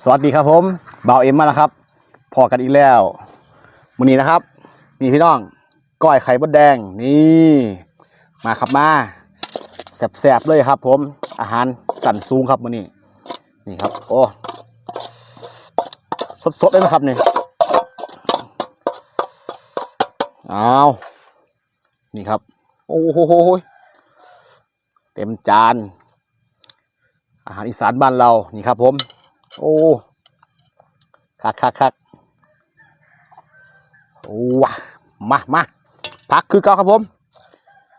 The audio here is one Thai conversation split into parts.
สวัสดีครับผมบ่าวเอ็มมาแล้วครับพอกันอีกแล้วมื้อนี้นะครับนี่พี่น้องก้อยไข่มดแดงนี่มาครับมาแซ่บๆเลยครับผมอาหารสั่นสูงครับมื้อนี้นี่ครับโอ้สดๆเลยนะครับนี่เอานี่ครับโอ้โหเต็มจานอาหารอีสานบ้านเรานี่ครับผมโอ้คักโอ้ว้ามาพักคือเก่าครับผม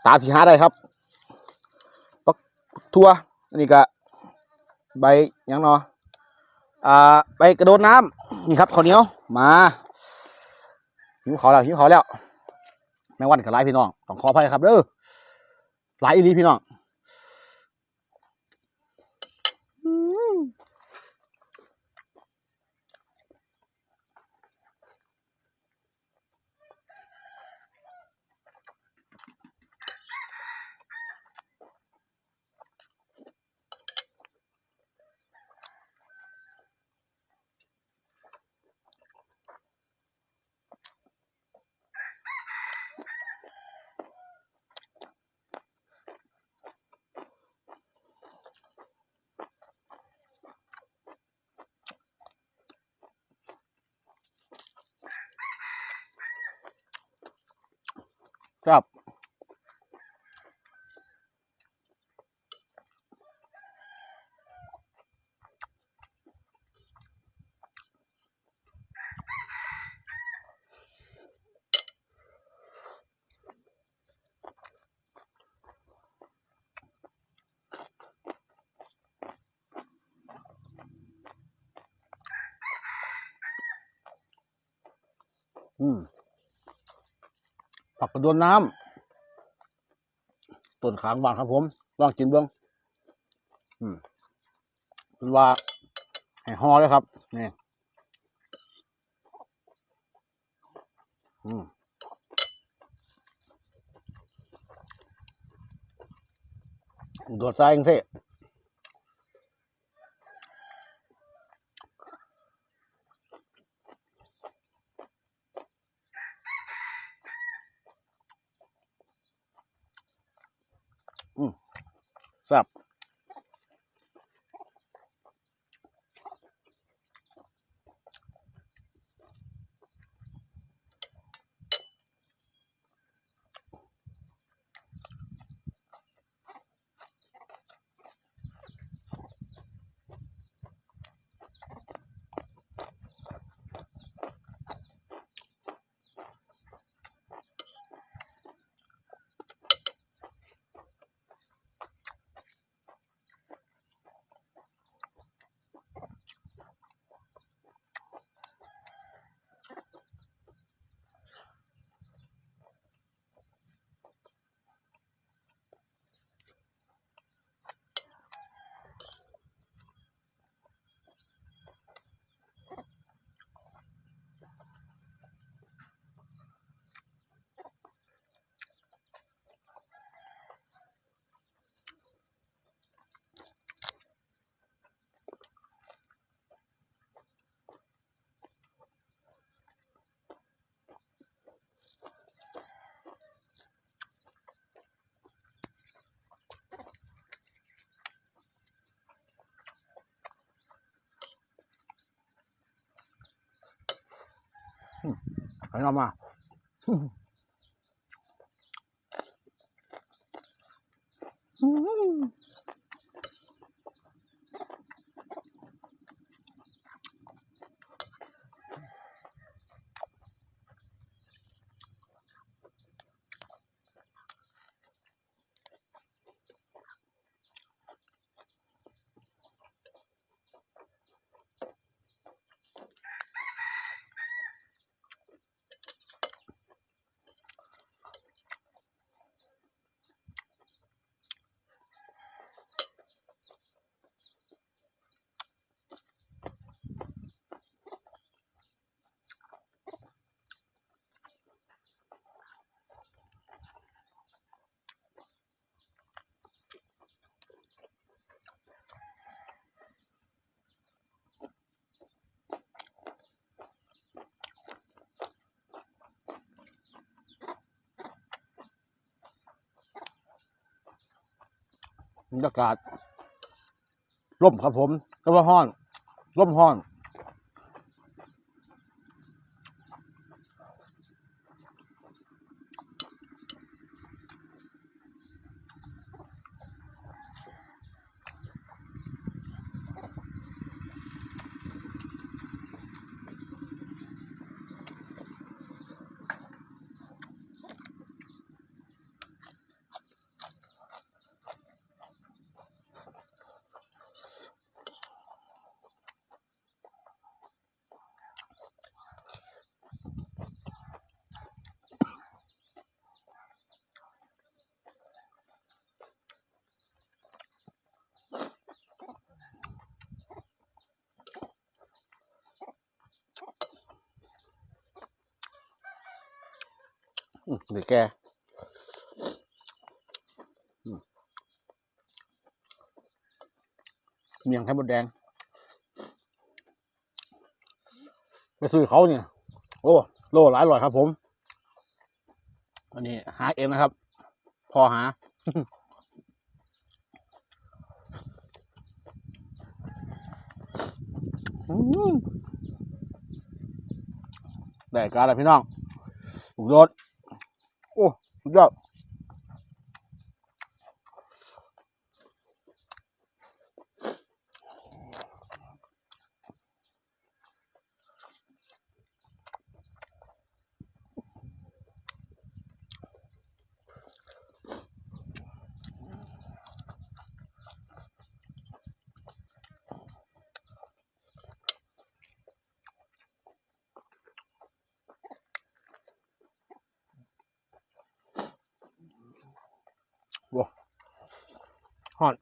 ตามที่หาได้ครับปักทั่วอันนี้ก็ใบยังเนาะใบกระโดดน้ำนี่ครับข้าวเหนียวมาหิวเขาแล้วแมงวันกับหลายพี่น้องต้องขออภัยครับเด้อหลายอีหลีพี่น้องครับผักกระโดดน้ำต้นขางหวานครับผมลองกินเบิ้งเป็นว่าให้ห่อเลยครับนี่โดดใจจังซี่แซ่บให้เรามา บรรยากาศร่มครับผมก็ว่าห้อนร่มห้อน เดี๋ยวแกเมียงไข่มดแดงไปซื้อเขาเนี่ยโอ้โลหลายร้อยครับผมอันนี้หาเองนะครับ พอหา ได้การแล้วพี่น้องสุดยอดโอ้สุดยอดว้าฮอต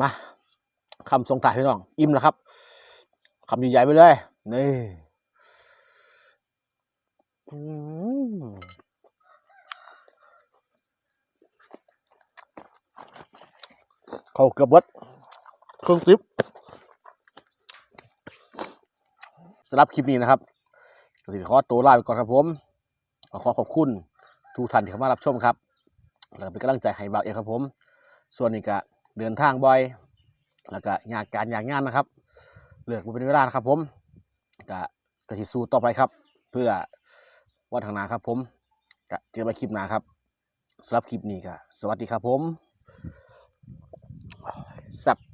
มาคำส่งถ่ายพี่น้องอิ่มแล้วครับคำใหญ่ๆไปเลยนี่เขาเกือบวัดเครื่องติ๊บสำหรับคลิปนี้นะครับสิขอตัวลาไปก่อนครับผมขอขอบคุณทุกท่านที่เข้ามารับชมครับแล้วเป็นกำลังใจให้บ่าวเอกครับผมส่วนนี้ก็เดินทางบ่อยแล้วก็งานการงานนะครับเลือกมาเป็นเวลานะครับผมก็จะสู้ต่อไปครับเพื่อวันข้างหน้าครับผมก็เจอกันคลิปหน้าครับสำหรับคลิปนี้ก็สวัสดีครับผมแซ่บ